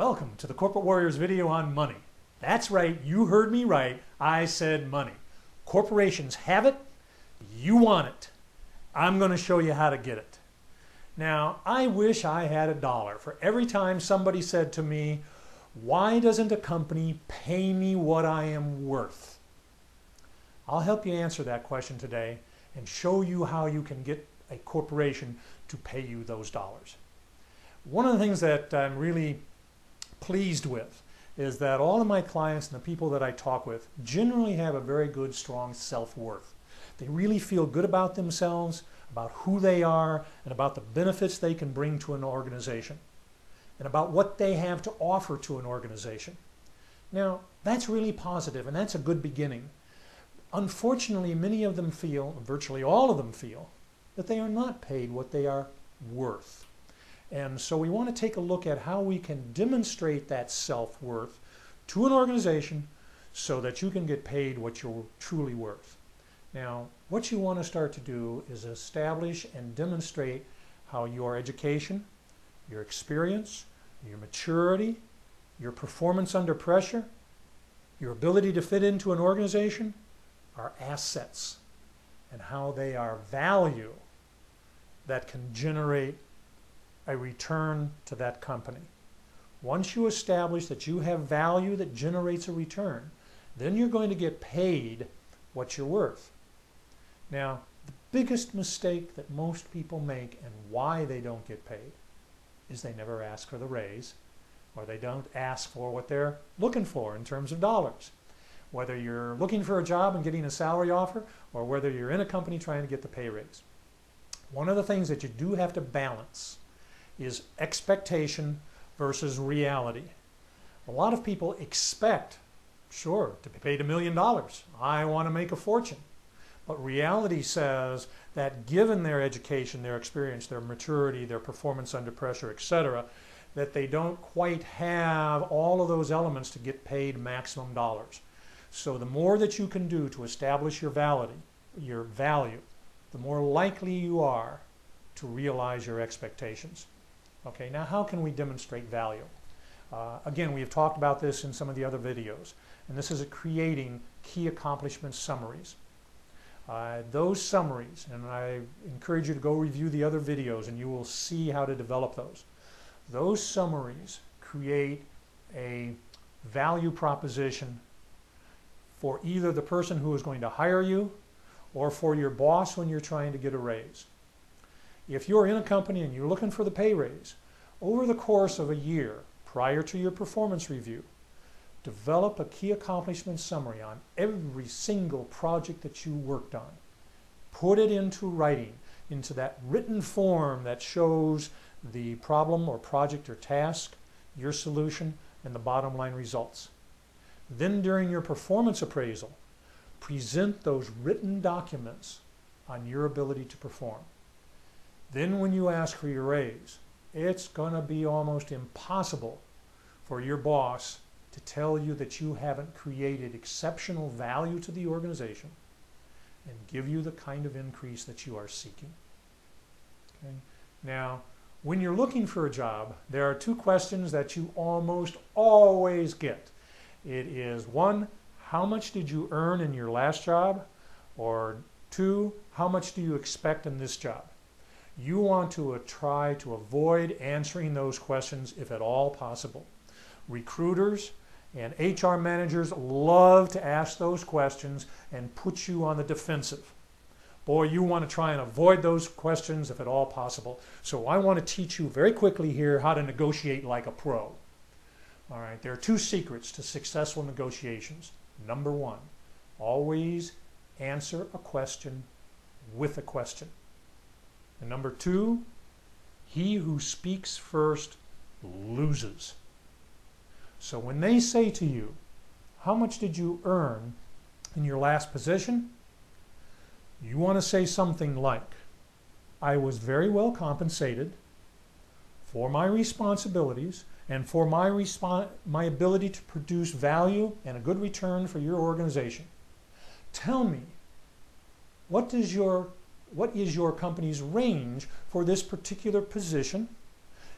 Welcome to the Corporate Warriors video on money. That's right, you heard me right. I said money. Corporations have it, you want it. I'm going to show you how to get it. Now, I wish I had $1 for every time somebody said to me, why doesn't a company pay me what I am worth? I'll help you answer that question today and show you how you can get a corporation to pay you those dollars. One of the things that I'm really pleased with is that all of my clients and the people that I talk with generally have a very good, strong self-worth. They really feel good about themselves, about who they are, and about the benefits they can bring to an organization, and about what they have to offer to an organization. Now, that's really positive, and that's a good beginning. Unfortunately, many of them feel, virtually all of them feel, that they are not paid what they are worth. And so we want to take a look at how we can demonstrate that self-worth to an organization so that you can get paid what you're truly worth. Now, what you want to start to do is establish and demonstrate how your education, your experience, your maturity, your performance under pressure, your ability to fit into an organization are assets, and how they are value that can generate a return to that company. Once you establish that you have value that generates a return, then you're going to get paid what you're worth. Now, the biggest mistake that most people make and why they don't get paid is they never ask for the raise, or they don't ask for what they're looking for in terms of dollars. Whether you're looking for a job and getting a salary offer, or whether you're in a company trying to get the pay raise. One of the things that you do have to balance is expectation versus reality. A lot of people expect, sure, to be paid $1 million. I want to make a fortune. But reality says that given their education, their experience, their maturity, their performance under pressure, etc., that they don't quite have all of those elements to get paid maximum dollars. So the more that you can do to establish your value, the more likely you are to realize your expectations. Okay, now how can we demonstrate value? Again, we have talked about this in some of the other videos, and this is creating key accomplishment summaries. Those summaries, and I encourage you to go review the other videos and you will see how to develop those. Those summaries create a value proposition for either the person who is going to hire you or for your boss when you're trying to get a raise. If you're in a company and you're looking for the pay raise, over the course of a year prior to your performance review, develop a key accomplishment summary on every single project that you worked on. Put it into writing, into that written form that shows the problem or project or task, your solution, and the bottom line results. Then during your performance appraisal, present those written documents on your ability to perform. Then when you ask for your raise, it's going to be almost impossible for your boss to tell you that you haven't created exceptional value to the organization and give you the kind of increase that you are seeking. Okay? Now, when you're looking for a job, there are two questions that you almost always get. It is one, how much did you earn in your last job? Or two, how much do you expect in this job? You want to try to avoid answering those questions if at all possible. Recruiters and HR managers love to ask those questions and put you on the defensive. Boy, you want to try and avoid those questions if at all possible. So I want to teach you very quickly here how to negotiate like a pro. All right, there are two secrets to successful negotiations. Number one, always answer a question with a question. And number two, he who speaks first loses. So when they say to you, how much did you earn in your last position? You want to say something like, I was very well compensated for my responsibilities and for my ability to produce value and a good return for your organization. Tell me, what is your company's range for this particular position,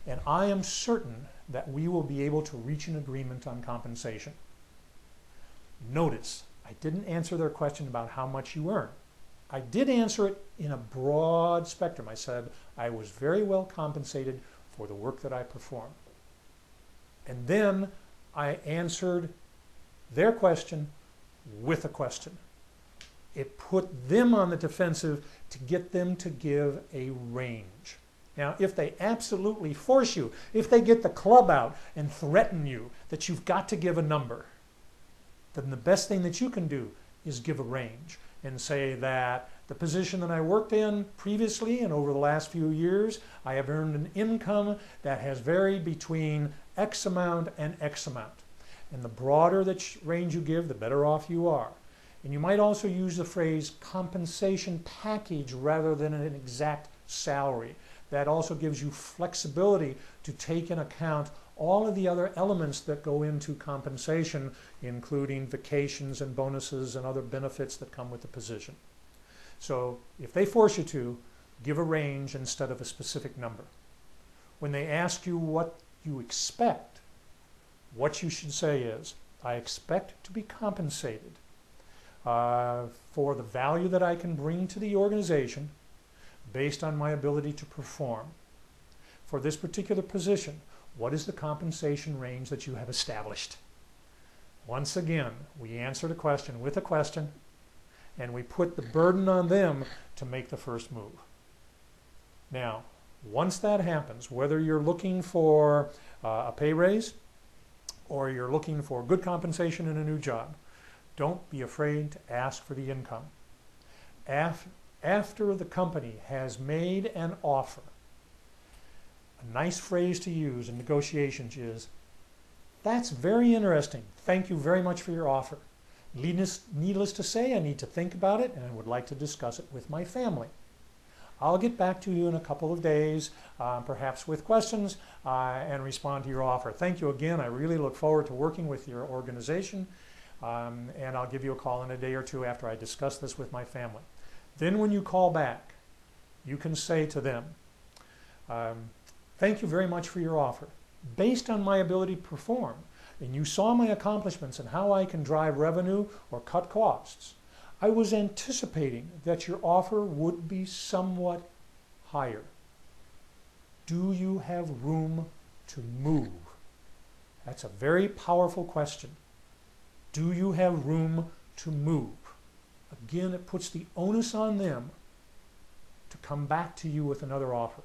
and I am certain that we will be able to reach an agreement on compensation. Notice, I didn't answer their question about how much you earn. I did answer it in a broad spectrum. I said I was very well compensated for the work that I perform. And then I answered their question with a question. It put them on the defensive to get them to give a range. Now, if they absolutely force you, if they get the club out and threaten you that you've got to give a number, then the best thing that you can do is give a range and say that the position that I worked in previously and over the last few years, I have earned an income that has varied between X amount and X amount. And the broader the range you give, the better off you are. And you might also use the phrase compensation package rather than an exact salary. That also gives you flexibility to take into account all of the other elements that go into compensation, including vacations and bonuses and other benefits that come with the position. So if they force you to, give a range instead of a specific number. When they ask you what you expect, what you should say is, I expect to be compensated for the value that I can bring to the organization based on my ability to perform. For this particular position, what is the compensation range that you have established? Once again, we answer the question with a question, and we put the burden on them to make the first move. Now, once that happens, whether you're looking for a pay raise or you're looking for good compensation in a new job, don't be afraid to ask for the income. After the company has made an offer, a nice phrase to use in negotiations is, that's very interesting. Thank you very much for your offer. Needless to say, I need to think about it and I would like to discuss it with my family. I'll get back to you in a couple of days, perhaps with questions, and respond to your offer. Thank you again. I really look forward to working with your organization, and I'll give you a call in a day or two after I discuss this with my family. Then when you call back, you can say to them, thank you very much for your offer. Based on my ability to perform, and you saw my accomplishments and how I can drive revenue or cut costs, I was anticipating that your offer would be somewhat higher. Do you have room to move? That's a very powerful question. Do you have room to move? Again, it puts the onus on them to come back to you with another offer.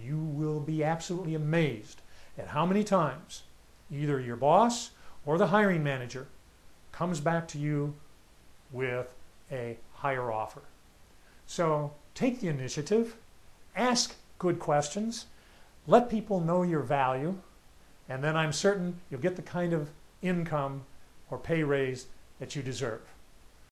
You will be absolutely amazed at how many times either your boss or the hiring manager comes back to you with a higher offer. So take the initiative, ask good questions, let people know your value, and then I'm certain you'll get the kind of income or pay raise that you deserve.